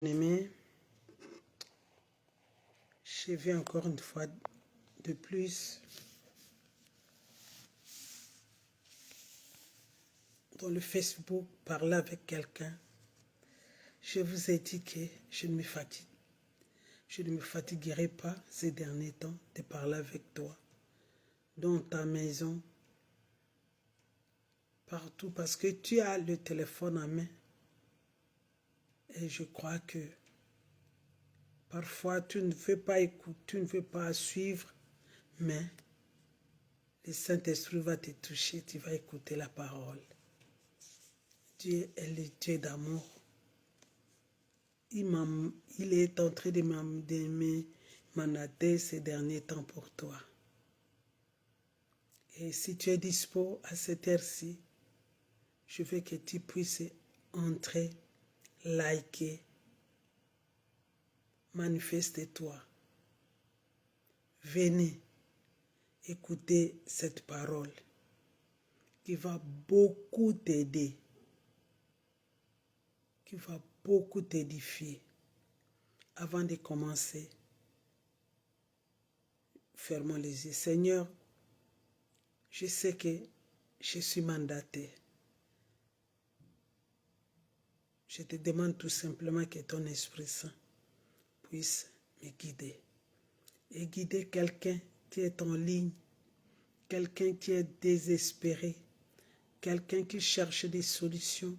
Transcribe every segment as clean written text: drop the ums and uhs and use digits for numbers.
Bien-aimés, je vais encore une fois de plus dans le Facebook parler avec quelqu'un. Je vous ai dit que je ne me fatiguerai pas ces derniers temps de parler avec toi, dans ta maison, partout, parce que tu as le téléphone en main. Et je crois que parfois tu ne veux pas écouter, tu ne veux pas suivre, mais le Saint-Esprit va te toucher, tu vas écouter la parole. Dieu est le Dieu d'amour. Il est en train de me manader ces derniers temps pour toi. Et si tu es dispo à cette heure-ci, je veux que tu puisses entrer, liker, manifeste-toi. Venez écouter cette parole qui va beaucoup t'aider, qui va beaucoup t'édifier. Avant de commencer, fermons les yeux. Seigneur, je sais que je suis mandaté. Je te demande tout simplement que ton Esprit Saint puisse me guider. Et guider quelqu'un qui est en ligne, quelqu'un qui est désespéré, quelqu'un qui cherche des solutions,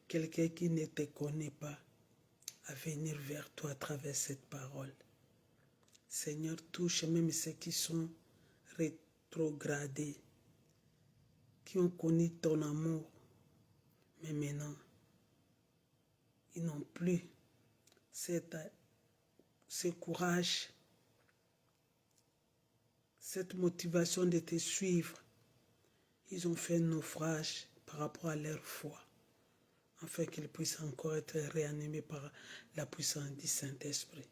quelqu'un qui ne te connaît pas, à venir vers toi à travers cette parole. Seigneur, touche même ceux qui sont rétrogradés, qui ont connu ton amour, mais maintenant, ils n'ont plus ce courage, cette motivation de te suivre. Ils ont fait un naufrage par rapport à leur foi, afin qu'ils puissent encore être réanimés par la puissance du Saint-Esprit.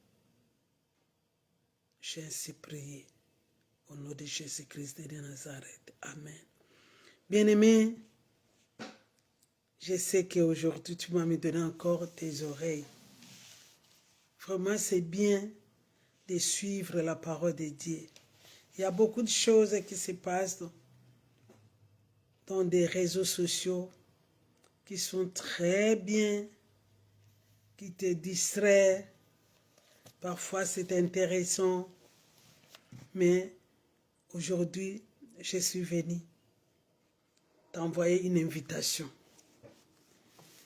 J'ai ainsi prié au nom de Jésus-Christ de Nazareth. Amen. Bien-aimé, je sais qu'aujourd'hui tu m'as donné encore tes oreilles. Vraiment, c'est bien de suivre la parole de Dieu. Il y a beaucoup de choses qui se passent dans des réseaux sociaux qui sont très bien, qui te distraient. Parfois, c'est intéressant. Mais aujourd'hui, je suis venu t'envoyer une invitation.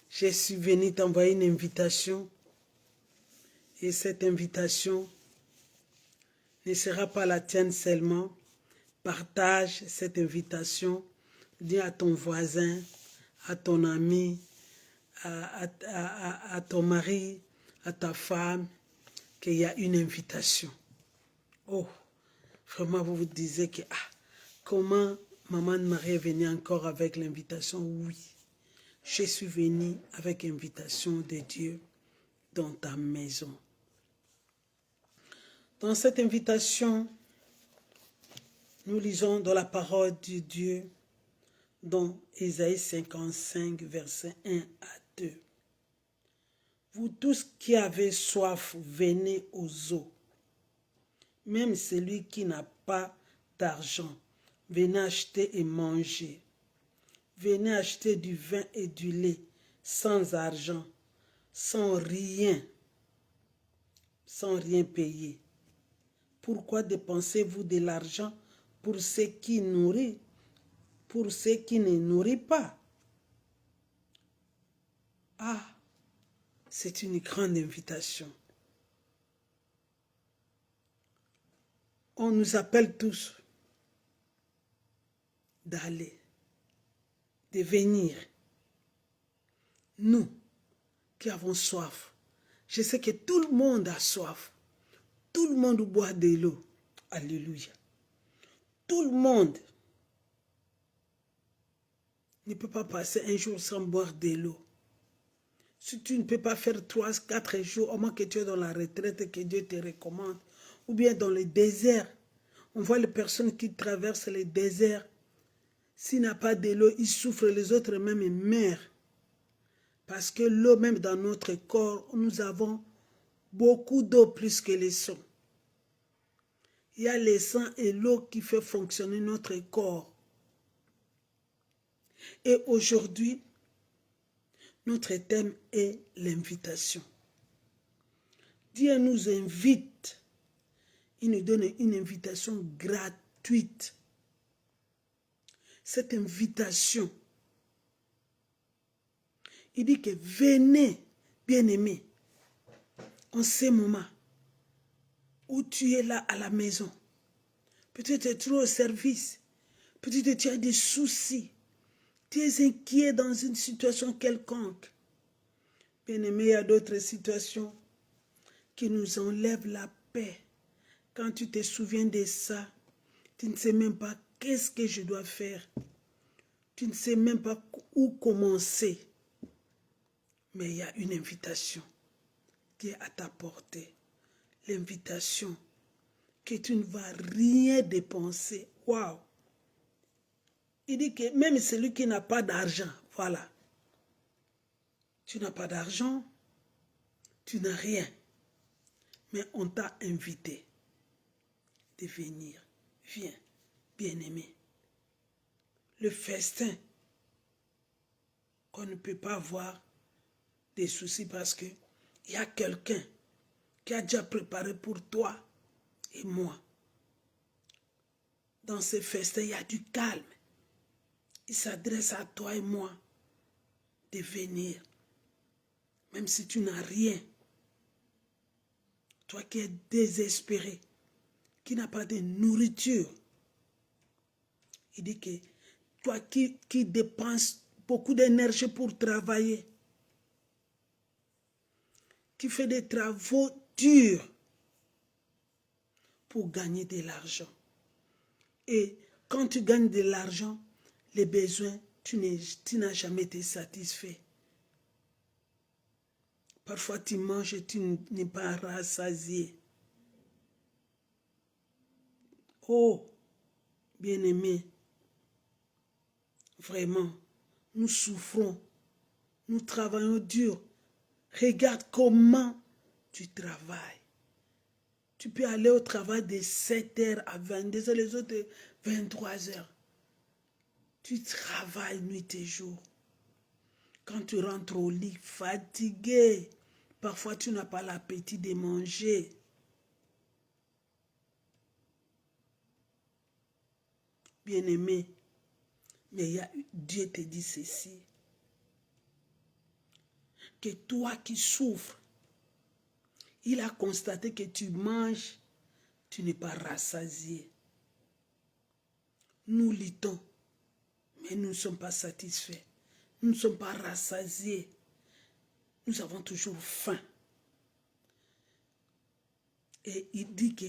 Je suis venu t'envoyer une invitation. Et cette invitation ne sera pas la tienne seulement. Partage cette invitation. Dis à ton voisin, à ton ami, à ton mari, à ta femme, qu'il y a une invitation. Oh, vraiment vous vous disiez que, comment maman Marie est venue encore avec l'invitation? Oui, je suis venue avec l'invitation de Dieu dans ta maison. Dans cette invitation, nous lisons dans la parole de Dieu, dans Ésaïe 55, versets 1 à 2. Vous tous qui avez soif, venez aux eaux. Même celui qui n'a pas d'argent, venez acheter et manger. Venez acheter du vin et du lait, sans argent, sans rien payer. Pourquoi dépensez-vous de l'argent pour ceux qui nourrissent, pour ceux qui ne nourrissent pas? C'est une grande invitation. On nous appelle tous d'aller, de venir. Nous qui avons soif. Je sais que tout le monde a soif. Tout le monde boit de l'eau. Alléluia. Tout le monde ne peut pas passer un jour sans boire de l'eau. Si tu ne peux pas faire 3-4 jours, au moins que tu es dans la retraite que Dieu te recommande, ou bien dans le désert. On voit les personnes qui traversent les déserts. S'il n'y a pas de l'eau, ils souffrent, les autres même meurent. Parce que l'eau, même dans notre corps, nous avons beaucoup d'eau plus que les sangs. Il y a les sangs et l'eau qui fait fonctionner notre corps. Et aujourd'hui, notre thème est l'invitation. Dieu nous invite. Il nous donne une invitation gratuite. Cette invitation, il dit que venez, bien-aimés, en ce moment où tu es là à la maison. Peut-être tu es au service. Peut-être tu as des soucis. Tu es inquiet dans une situation quelconque. Bien-aimé, il y a d'autres situations qui nous enlèvent la paix. Quand tu te souviens de ça, tu ne sais même pas qu'est-ce que je dois faire. Tu ne sais même pas où commencer. Mais il y a une invitation qui est à ta portée. L'invitation que tu ne vas rien dépenser. Waouh! Il dit que même celui qui n'a pas d'argent, voilà. Tu n'as pas d'argent, tu n'as rien. Mais on t'a invité de venir. Viens, bien-aimé. Le festin qu'on ne peut pas voir des soucis parce que il y a quelqu'un qui a déjà préparé pour toi et moi. Dans ce festin, il y a du calme. Il s'adresse à toi et moi de venir. Même si tu n'as rien. Toi qui es désespéré, qui n'as pas de nourriture. Il dit que toi qui dépenses beaucoup d'énergie pour travailler, qui fait des travaux durs pour gagner de l'argent. Et quand tu gagnes de l'argent, les besoins, tu n'as jamais été satisfait. Parfois tu manges et tu n'es pas rassasié. Oh, bien-aimé, vraiment, nous souffrons, nous travaillons dur. Regarde comment tu travailles. Tu peux aller au travail de 7h à 22h, les autres de 23h. Tu travailles nuit et jour. Quand tu rentres au lit, fatigué, parfois tu n'as pas l'appétit de manger. Bien-aimé, mais Dieu te dit ceci. Que toi qui souffres, il a constaté que tu manges, tu n'es pas rassasié. Nous luttons, mais nous ne sommes pas satisfaits. Nous ne sommes pas rassasiés. Nous avons toujours faim. Et il dit que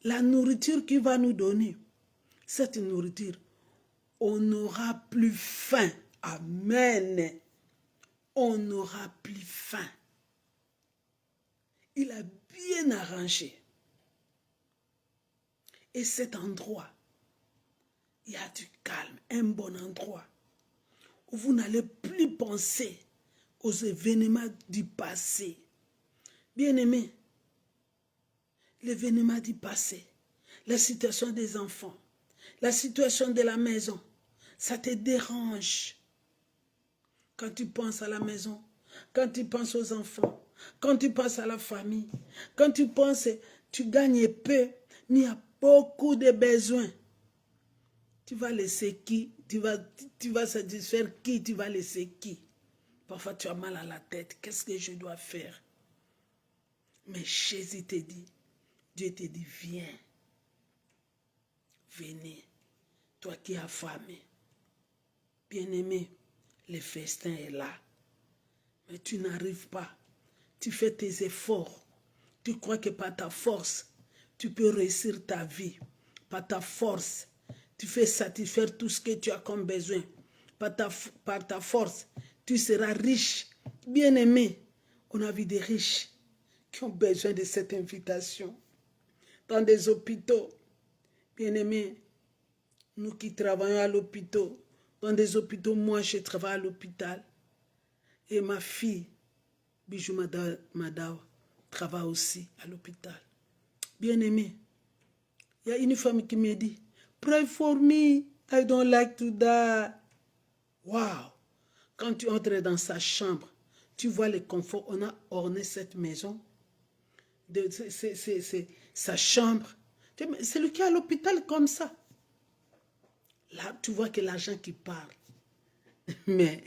la nourriture qu'il va nous donner, cette nourriture, on n'aura plus faim. Amen. On n'aura plus faim. Il a bien arrangé. Et cet endroit, il y a du calme, un bon endroit, où vous n'allez plus penser aux événements du passé. Bien-aimés, l'événement du passé, la situation des enfants, la situation de la maison, ça te dérange. Quand tu penses à la maison, quand tu penses aux enfants, quand tu penses à la famille, quand tu penses, tu gagnes peu, mais il y a beaucoup de besoins. Tu vas laisser qui? Tu vas satisfaire qui? Tu vas laisser qui? Parfois tu as mal à la tête. Qu'est-ce que je dois faire? Mais Jésus te dit, Dieu te dit, viens. Venez, toi qui es affamé. Bien-aimé, le festin est là. Mais tu n'arrives pas. Tu fais tes efforts. Tu crois que par ta force, tu peux réussir ta vie. Par ta force, tu fais satisfaire tout ce que tu as comme besoin. Par ta force, tu seras riche. Bien-aimé, on a vu des riches qui ont besoin de cette invitation. Dans des hôpitaux, bien-aimé, nous qui travaillons à l'hôpital, dans des hôpitaux, moi je travaille à l'hôpital. Et ma fille, Bijou Madawa, travaille aussi à l'hôpital. Bien-aimé, il y a une femme qui me dit, pray for me, I don't like to die. Wow! Quand tu entres dans sa chambre, tu vois le confort. On a orné cette maison. C'est sa chambre. C'est lui qui est à l'hôpital comme ça. Là, tu vois que l'argent qui parle. Mais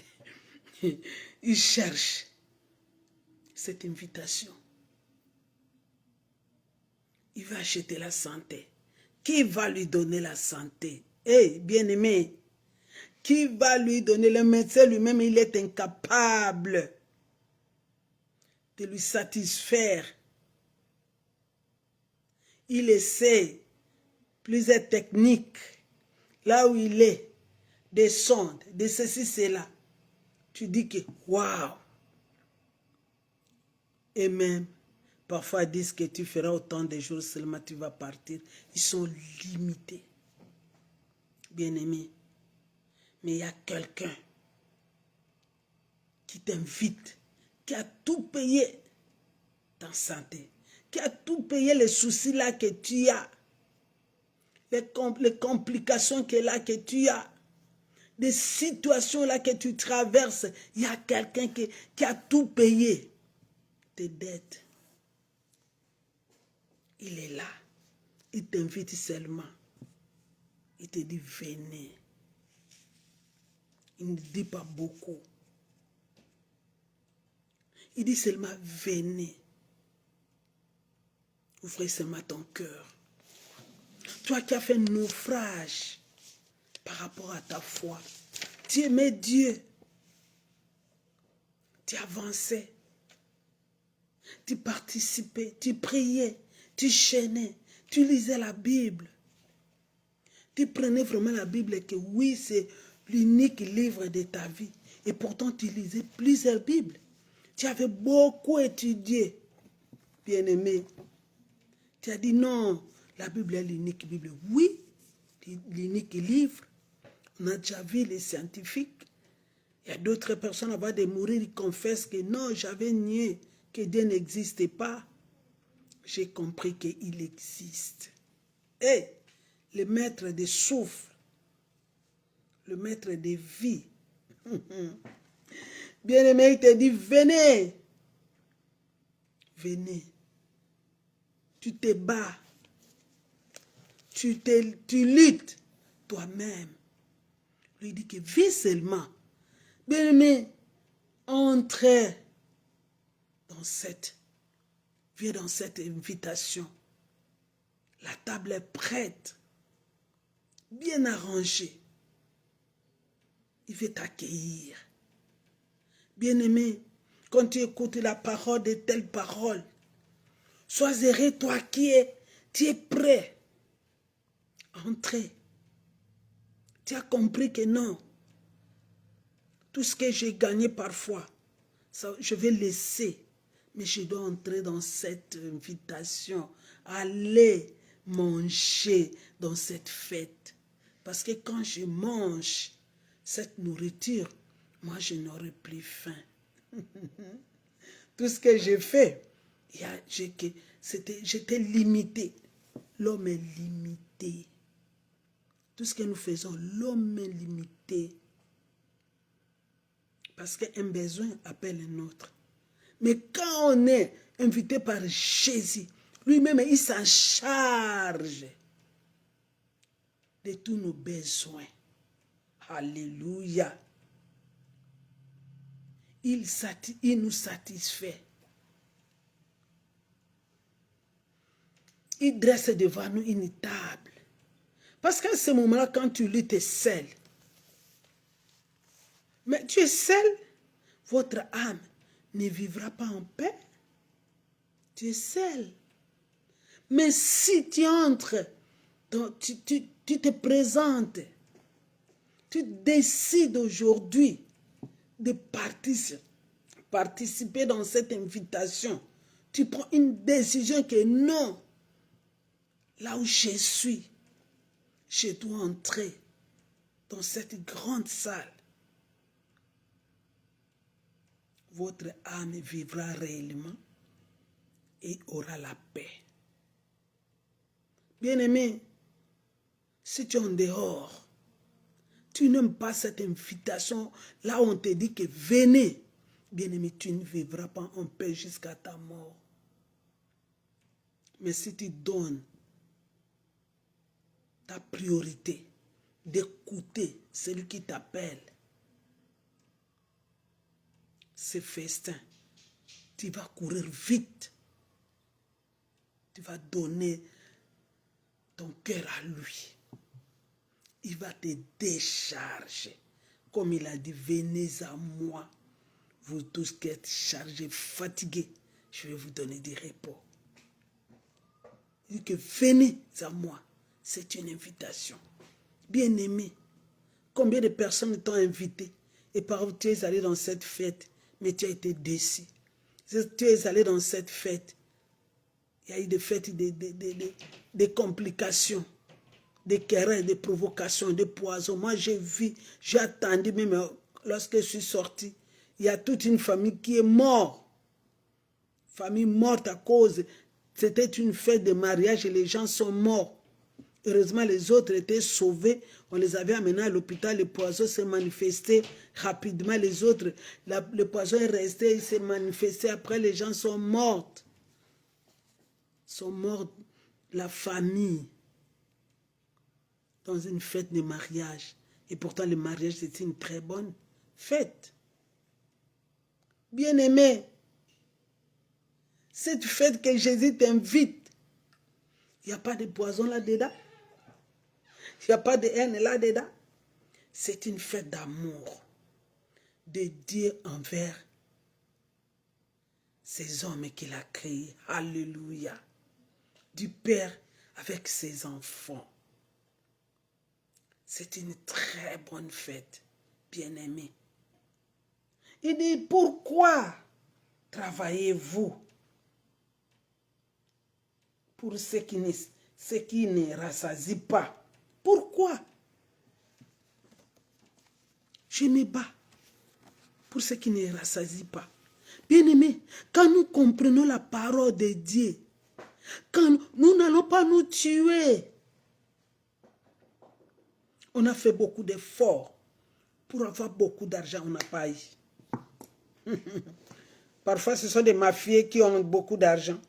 il cherche cette invitation. Il va acheter la santé. Qui va lui donner la santé? Eh, bien-aimé, qui va lui donner? Le médecin lui-même, il est incapable de lui satisfaire. Il essaie plusieurs techniques. Là où il est, des sondes, de ceci, cela. Tu dis que, waouh! Et même, parfois ils disent que tu feras autant de jours seulement tu vas partir. Ils sont limités. Bien-aimé. Mais il y a quelqu'un qui t'invite, qui a tout payé ta santé, qui a tout payé les soucis là que tu as, les complications que tu as, des situations là que tu traverses. Il y a quelqu'un qui a tout payé. Tes dettes. Il est là. Il t'invite seulement. Il te dit, venez. Il ne dit pas beaucoup. Il dit seulement, venez. Ouvrez seulement ton cœur. Toi qui as fait naufrage par rapport à ta foi. Tu aimais Dieu. Tu avançais. Tu participais. Tu priais. Tu chaînais. Tu lisais la Bible. Tu prenais vraiment la Bible et que oui, c'est l'unique livre de ta vie. Et pourtant, tu lisais plusieurs Bibles. Tu avais beaucoup étudié, bien-aimé. Tu as dit non, la Bible est l'unique Bible. Oui, l'unique livre. On a déjà vu les scientifiques. Il y a d'autres personnes avant de mourir, ils confessent que non, j'avais nié que Dieu n'existait pas. J'ai compris qu'il existe. Et le maître des souffles, le maître des vies. Bien-aimé, il te dit, venez. Venez. Tu te bats. Tu luttes toi-même. Lui dit que vis seulement. Bien-aimé, entrez viens dans cette invitation. La table est prête, bien arrangée. Il veut t'accueillir. Bien-aimé, quand tu écoutes la parole de telle parole, sois heureux, toi tu es prêt à entrer. Tu as compris que non. Tout ce que j'ai gagné parfois, ça, je vais laisser. Mais je dois entrer dans cette invitation. Aller manger dans cette fête. Parce que quand je mange cette nourriture, moi je n'aurai plus faim. Tout ce que j'ai fait, j'étais limité. L'homme est limité. Tout ce que nous faisons, l'homme est limité. Parce qu'un besoin appelle un autre. Mais quand on est invité par Jésus, lui-même, il s'en charge de tous nos besoins. Alléluia. Il nous satisfait. Il dresse devant nous une table. Parce qu'à ce moment-là, quand tu lis, tu es seul. Mais tu es seul, votre âme ne vivra pas en paix. Tu es seul. Mais si tu entres, tu te présentes, tu décides aujourd'hui de participer dans cette invitation, tu prends une décision que non, là où je suis, je dois entrer dans cette grande salle. votre âme vivra réellement et aura la paix. Bien-aimé, si tu es en dehors, tu n'aimes pas cette invitation, là où on te dit que venez, bien-aimé, tu ne vivras pas en paix jusqu'à ta mort. Mais si tu donnes ta priorité d'écouter celui qui t'appelle, ce festin, tu vas courir vite. Tu vas donner ton cœur à lui. Il va te décharger. Comme il a dit, venez à moi, vous tous qui êtes chargés, fatigués, je vais vous donner du repos. Il dit que venez à moi. C'est une invitation. Bien-aimé, combien de personnes t'ont invité et par où tu es allé dans cette fête, mais tu as été déçu. Tu es allé dans cette fête, il y a eu des fêtes, des complications, des querelles, des provocations, des poisons. Moi, j'ai vu, j'ai attendu, même lorsque je suis sorti, il y a toute une famille qui est morte. Famille morte à cause, c'était une fête de mariage et les gens sont morts. Heureusement, les autres étaient sauvés. On les avait amenés à l'hôpital. Le poison s'est manifesté rapidement. Les autres, le poison est resté, il s'est manifesté. Après, les gens sont morts. Sont morts, la famille, dans une fête de mariage. Et pourtant, le mariage, c'est une très bonne fête. Bien-aimé, cette fête que Jésus t'invite, il n'y a pas de poison là-dedans. Il n'y a pas de haine là-dedans. C'est une fête d'amour de Dieu envers ces hommes qu'il a créés. Alléluia. Du Père avec ses enfants. C'est une très bonne fête, bien-aimés. Il dit, pourquoi travaillez-vous pour ceux qui ne rassasient pas? Pourquoi? Je me bats pour ceux qui ne rassasient pas. Bien-aimés, quand nous comprenons la parole de Dieu, quand nous n'allons pas nous tuer, on a fait beaucoup d'efforts pour avoir beaucoup d'argent, on n'a pas eu. Parfois, ce sont des mafieux qui ont beaucoup d'argent.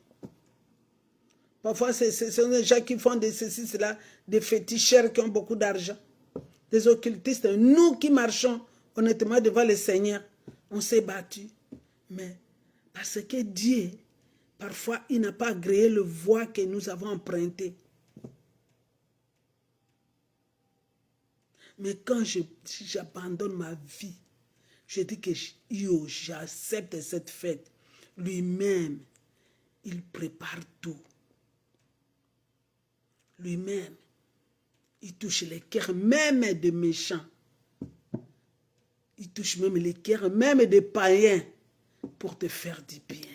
Parfois, ce sont des gens qui font de ceci, cela, des féticheurs qui ont beaucoup d'argent. Des occultistes. Nous qui marchons honnêtement devant le Seigneur, on s'est battu. Mais parce que Dieu, parfois, il n'a pas agréé le voie que nous avons emprunté. Mais quand j'abandonne ma vie, je dis que j'accepte cette fête. Lui-même, il prépare tout. Lui-même, il touche les cœurs même des méchants. Il touche même les cœurs même des païens pour te faire du bien.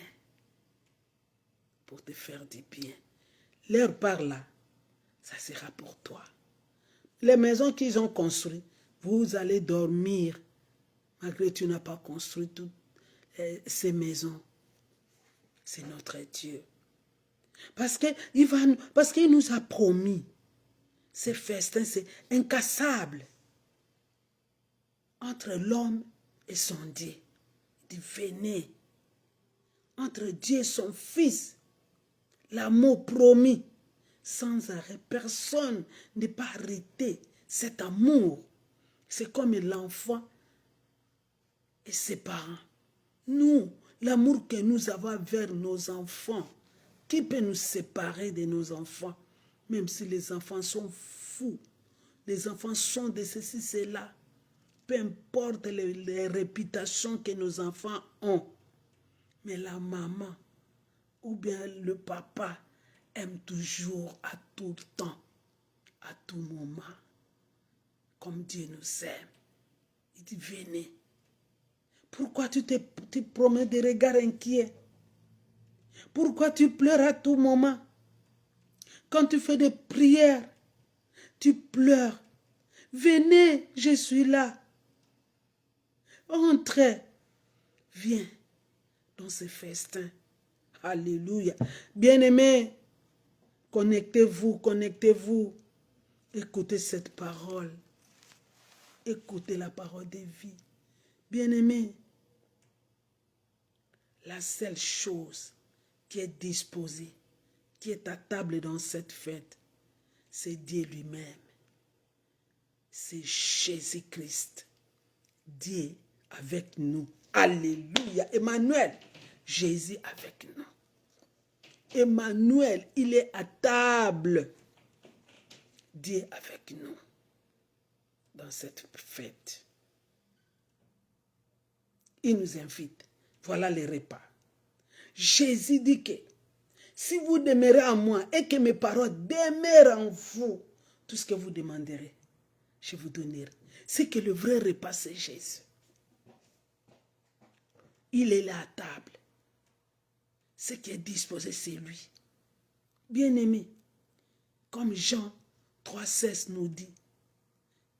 Pour te faire du bien. Leur par là, ça sera pour toi. Les maisons qu'ils ont construites, vous allez dormir. Malgré que tu n'as pas construit toutes ces maisons. C'est notre Dieu. Parce qu'il nous a promis. Ces festins, c'est incassable. Entre l'homme et son Dieu. Il dit, venez. Entre Dieu et son Fils. L'amour promis. Sans arrêt. Personne n'est pas arrêté. Cet amour. C'est comme l'enfant et ses parents. Nous, l'amour que nous avons vers nos enfants, qui peut nous séparer de nos enfants? Même si les enfants sont fous, les enfants sont de ceci, cela, peu importe les réputations que nos enfants ont, mais la maman ou bien le papa aime toujours à tout temps, à tout moment, comme Dieu nous aime. Il dit, venez. Pourquoi tu promets des regards inquiets? Pourquoi tu pleures à tout moment? Quand tu fais des prières, tu pleures. Venez, je suis là. Entrez. Viens, dans ces festins. Alléluia. Bien-aimés, connectez-vous, connectez-vous. Écoutez cette parole. Écoutez la parole de vie. Bien-aimés, la seule chose qui est disposée, qui est à table dans cette fête, c'est Dieu lui-même. C'est Jésus-Christ. Dieu avec nous. Alléluia. Emmanuel, Jésus avec nous. Emmanuel, il est à table. Dieu avec nous dans cette fête. Il nous invite. Voilà les repas. Jésus dit que si vous demeurez en moi et que mes paroles demeurent en vous, tout ce que vous demanderez, je vous donnerai. C'est que le vrai repas, c'est Jésus. Il est là à table. Ce qui est disposé, c'est lui. Bien-aimé, comme Jean 3,16 nous dit,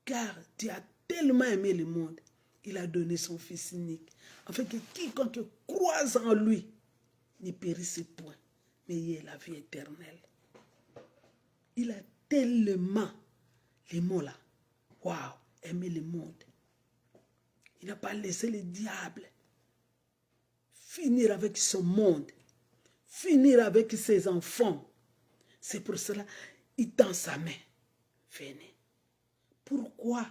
car Dieu a tellement aimé le monde, il a donné son Fils unique, afin que quiconque croise en lui ne périsse point, mais il ait la vie éternelle. Il a tellement, les mots là, waouh, aimé le monde. Il n'a pas laissé le diable finir avec son monde, finir avec ses enfants. C'est pour cela il tend sa main. Venez. Pourquoi?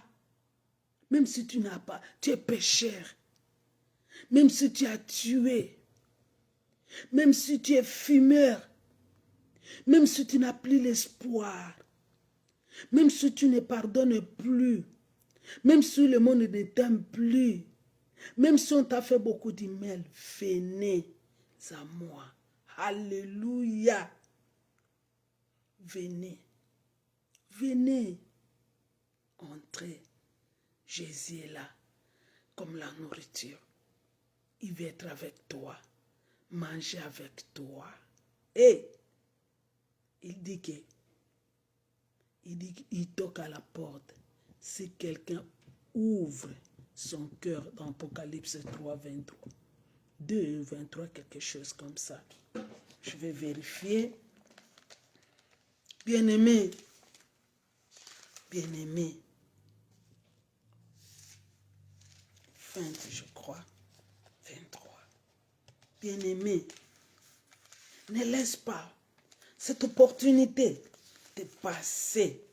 Même si tu n'as pas, tu es pécheur, même si tu as tué, même si tu es fumeur, même si tu n'as plus l'espoir, même si tu ne pardonnes plus, même si le monde ne t'aime plus, même si on t'a fait beaucoup d'emails, venez à moi. Alléluia. Venez. Venez. Entrez. Jésus est là, comme la nourriture. Il veut être avec toi, manger avec toi. Et il dit qu'il toque à la porte. Si quelqu'un ouvre son cœur dans Apocalypse 3, 23, 2, 23, quelque chose comme ça. Je vais vérifier. Bien-aimé, bien-aimé, 20, je crois, 23. Bien-aimé, ne laisse pas cette opportunité de passer.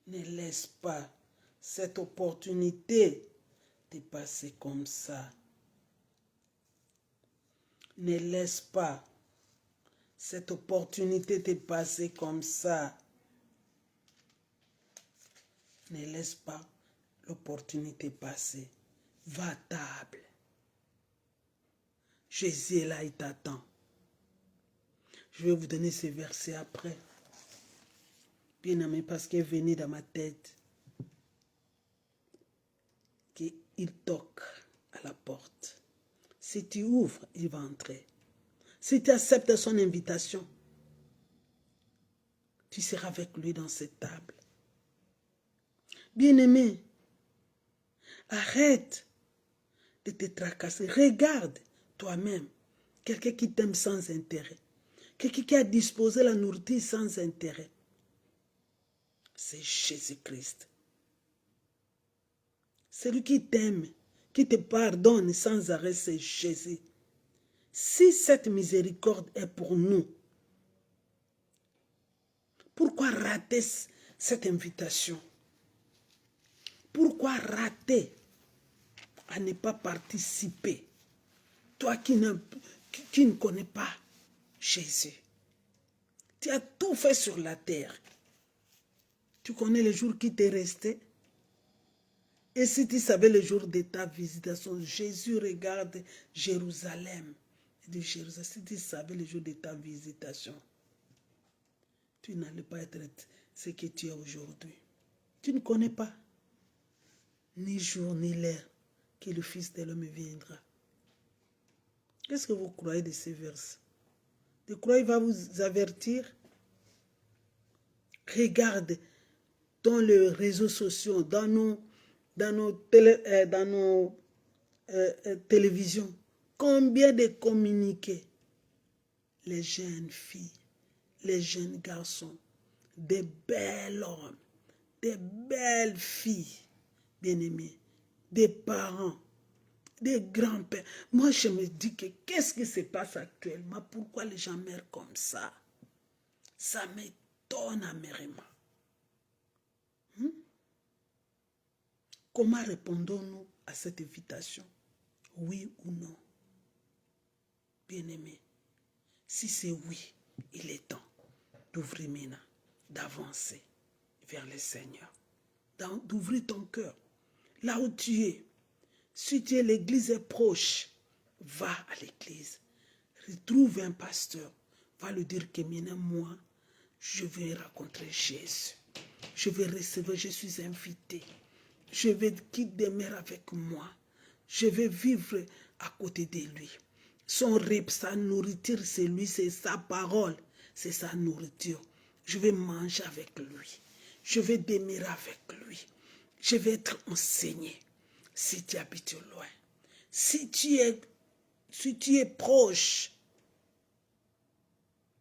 Ne laisse pas cette opportunité de passer comme ça. Ne laisse pas cette opportunité de passer comme ça. Ne laisse pas l'opportunité passer. Va à table. Jésus est là, il t'attend. Je vais vous donner ces versets après. Bien aimé, parce qu'il est venu dans ma tête qu'il toque à la porte. Si tu ouvres, il va entrer. Si tu acceptes son invitation, tu seras avec lui dans cette table. Bien-aimé, arrête de te tracasser. Regarde toi-même quelqu'un qui t'aime sans intérêt. Quelqu'un qui a disposé la nourriture sans intérêt. C'est Jésus-Christ. Celui qui t'aime, qui te pardonne sans arrêt, c'est Jésus. Si cette miséricorde est pour nous, pourquoi rater cette invitation? Pourquoi rater à ne pas participer? Toi qui ne connais pas Jésus, tu as tout fait sur la terre. Tu connais le jour qui t'est resté? Et si tu savais le jour de ta visitation, Jésus regarde Jérusalem. Il dit Jérusalem, si tu savais le jour de ta visitation, tu n'allais pas être ce que tu es aujourd'hui. Tu ne connais pas ni jour ni l'heure que le Fils de l'homme viendra. Qu'est-ce que vous croyez de ces versets? Vous croyez qu'il va vous avertir? Regarde dans les réseaux sociaux, dans dans nos télévisions, combien de communiqués, les jeunes filles, les jeunes garçons, des belles hommes, des belles filles, bien-aimées, des parents, des grands-pères. Moi, je me dis que qu'est-ce qui se passe actuellement? Pourquoi les gens meurent comme ça? Ça m'étonne amèrement. Comment répondons-nous à cette invitation? Oui ou non? Bien-aimé, si c'est oui, il est temps d'ouvrir maintenant, d'avancer vers le Seigneur, d'ouvrir ton cœur. Là où tu es, si tu es, l'église est proche, va à l'église. Retrouve un pasteur. Va lui dire que maintenant, moi, je vais rencontrer Jésus. Je vais recevoir, je suis invité. Je vais qu'il demeure avec moi. Je vais vivre à côté de lui. Son rib, sa nourriture, c'est lui, c'est sa parole, c'est sa nourriture. Je vais manger avec lui. Je vais demeurer avec lui. Je vais être enseigné. Si tu habites loin, si tu es proche,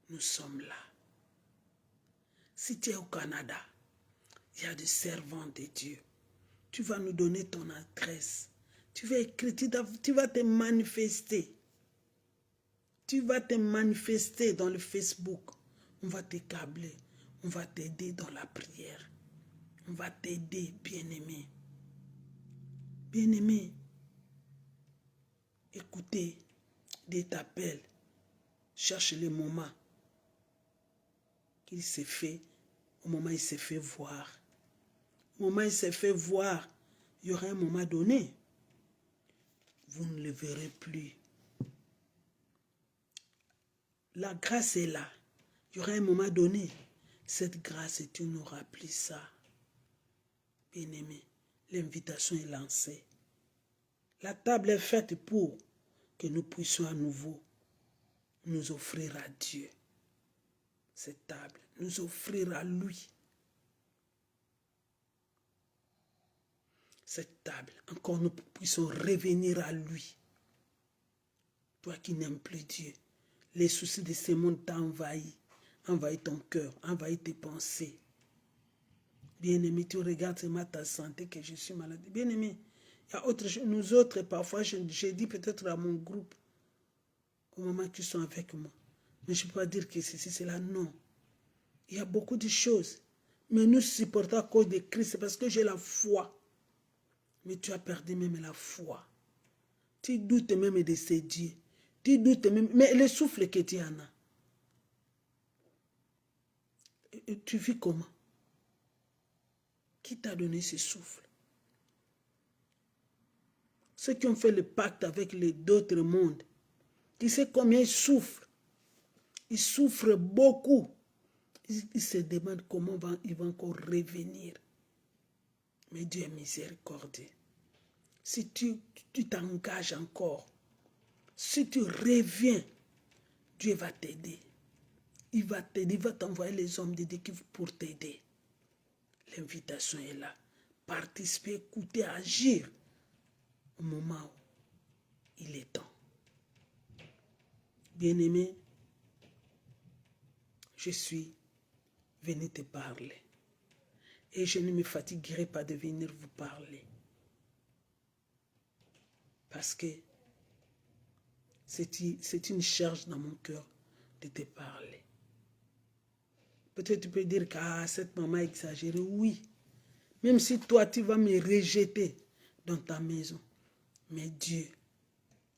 nous sommes là. Si tu es au Canada, il y a des servants de Dieu. Tu vas nous donner ton adresse. Tu vas écrire, tu vas te manifester. Tu vas te manifester dans le Facebook. On va te câbler. On va t'aider dans la prière. On va t'aider, bien-aimé. Bien-aimé, écoutez, Dieu t'appelle. Cherche le moment qu'il s'est fait. Au moment où il s'est fait voir. Au moment où il s'est fait voir, il y aura un moment donné. Vous ne le verrez plus. La grâce est là. Il y aura un moment donné. Cette grâce, tu n'auras plus ça. Bien-aimé, l'invitation est lancée. La table est faite pour que nous puissions à nouveau nous offrir à Dieu. Cette table, nous offrir à lui. Cette table, encore nous puissions revenir à lui. Toi qui n'aimes plus Dieu, les soucis de ce monde t'ont envahi ton cœur, envahi tes pensées. Bien-aimé, tu regardes seulement ta santé, que je suis malade. Bien-aimé, il y a autre chose. Nous autres, parfois, je dis peut-être à mon groupe, au moment qu'ils sont avec moi, mais je ne peux pas dire que ceci, c'est là, non. Il y a beaucoup de choses. Mais nous supportons à cause de Christ, parce que j'ai la foi. Mais tu as perdu même la foi. Tu doutes même de ces dieux. Tu doutes même, mais le souffle que tu en as. Tu vis comment? Qui t'a donné ce souffle? Ceux qui ont fait le pacte avec les d'autres mondes, tu sais combien ils souffrent? Ils souffrent beaucoup. Ils se demandent comment ils vont encore revenir. Mais Dieu est miséricordieux. Si tu t'engages encore, si tu reviens, Dieu va t'aider. Il va t'aider, il va t'envoyer les hommes de Dieu pour t'aider. L'invitation est là. Participer, écouter, agir au moment où il est temps. Bien-aimé, je suis venu te parler. Et je ne me fatiguerai pas de venir vous parler. Parce que c'est une charge dans mon cœur de te parler. Peut-être tu peux dire que cette maman a exagéré. Oui. Même si toi, tu vas me rejeter dans ta maison. Mais Dieu,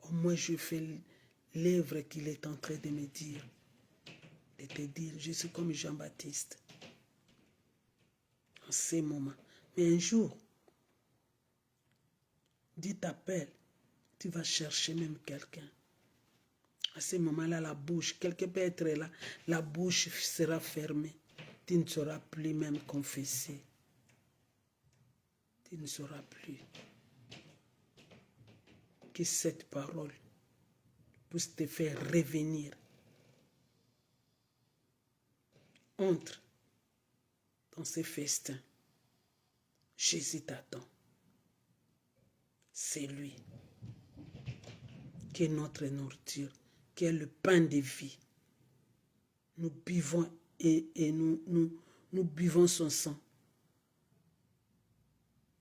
au moins je fais l'œuvre qu'il est en train de me dire. De te dire, je suis comme Jean-Baptiste. En ces moments. Mais un jour, Dieu t'appelle. Tu vas chercher même quelqu'un. À ce moment-là, la bouche, quelqu'un peut être là, la bouche sera fermée. Tu ne sauras plus même confesser. Tu ne sauras plus. Que cette parole puisse te faire revenir. Entre dans ces festins. Jésus t'attend. C'est lui qui est notre nourriture, qui est le pain de vie. Nous buvons et nous buvons son sang.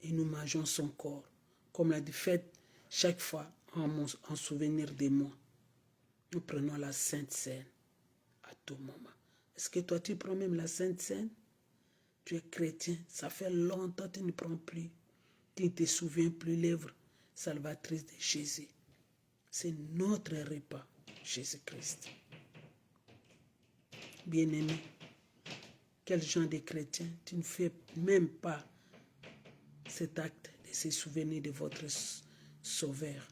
Et nous mangeons son corps. Comme l'a dit, faites chaque fois en souvenir de moi. Nous prenons la Sainte Seine à tout moment. Est-ce que toi tu prends même la Sainte Seine? Tu es chrétien, ça fait longtemps que tu ne prends plus. Tu ne te souviens plus l'œuvre salvatrice de Jésus. C'est notre repas, Jésus-Christ. Bien-aimé, quel genre de chrétien? Tu ne fais même pas cet acte de se souvenir de votre Sauveur.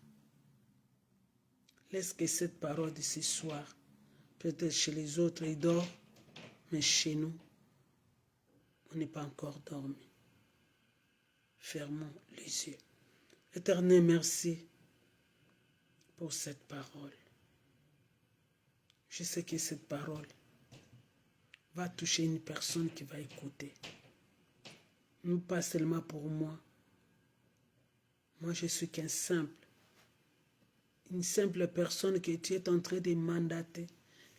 Laisse que cette parole de ce soir, peut-être chez les autres, ils dorment, mais chez nous, on n'est pas encore dormi. Fermons les yeux. Éternel, merci pour cette parole. Je sais que cette parole va toucher une personne qui va écouter. Non pas seulement pour moi. Moi, je suis une simple personne que tu es en train de mandater,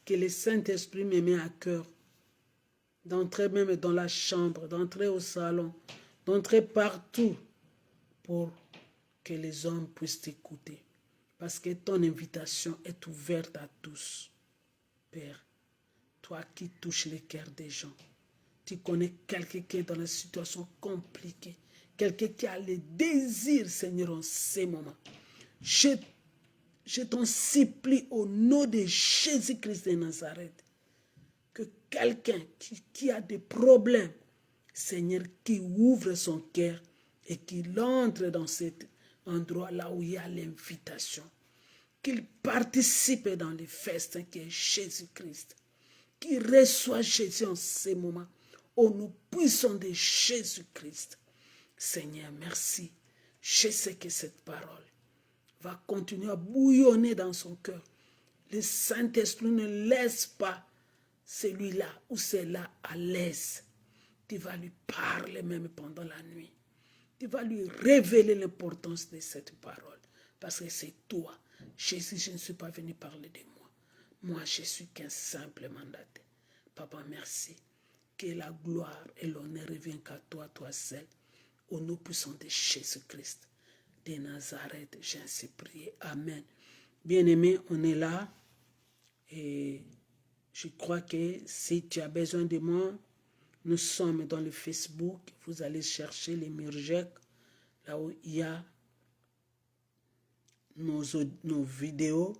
que le Saint-Esprit me met à cœur, d'entrer même dans la chambre, d'entrer au salon, d'entrer partout pour que les hommes puissent t'écouter. Parce que ton invitation est ouverte à tous. Père, toi qui touches les cœurs des gens, tu connais quelqu'un qui est dans une situation compliquée, quelqu'un qui a le désir, Seigneur, en ces moments. Je t'en supplie au nom de Jésus-Christ de Nazareth, que quelqu'un qui a des problèmes, Seigneur, qui ouvre son cœur et qu'il entre dans cet endroit là où il y a l'invitation, qu'il participe dans les festin qui est Jésus-Christ, qu'il reçoit Jésus en ces moments, au nom puissant de Jésus-Christ. Seigneur, merci. Je sais que cette parole va continuer à bouillonner dans son cœur. Le Saint-Esprit ne laisse pas celui-là ou celle-là à l'aise. Tu vas lui parler même pendant la nuit. Tu vas lui révéler l'importance de cette parole. Parce que c'est toi. Jésus, je ne suis pas venu parler de moi. Moi, je suis qu'un simple mandataire. Papa, merci. Que la gloire et l'honneur reviennent qu'à toi, toi seul. Au nom puissant de Jésus-Christ de Nazareth, j'ai ainsi prié. Amen. Bien-aimé, on est là. Et je crois que si tu as besoin de moi, nous sommes dans le Facebook. Vous allez chercher les Murjek, là où il y a nos vidéos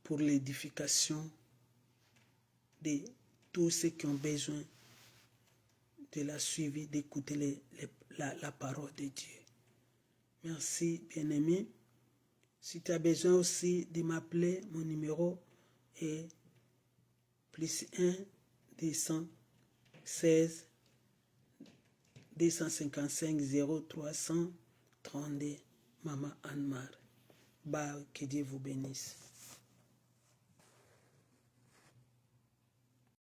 pour l'édification de tous ceux qui ont besoin de la suivre, d'écouter la parole de Dieu. Merci, bien-aimé. Si tu as besoin aussi de m'appeler, mon numéro est +1 216 255 0332. Maman Anne-Mar. Bah, que Dieu vous bénisse.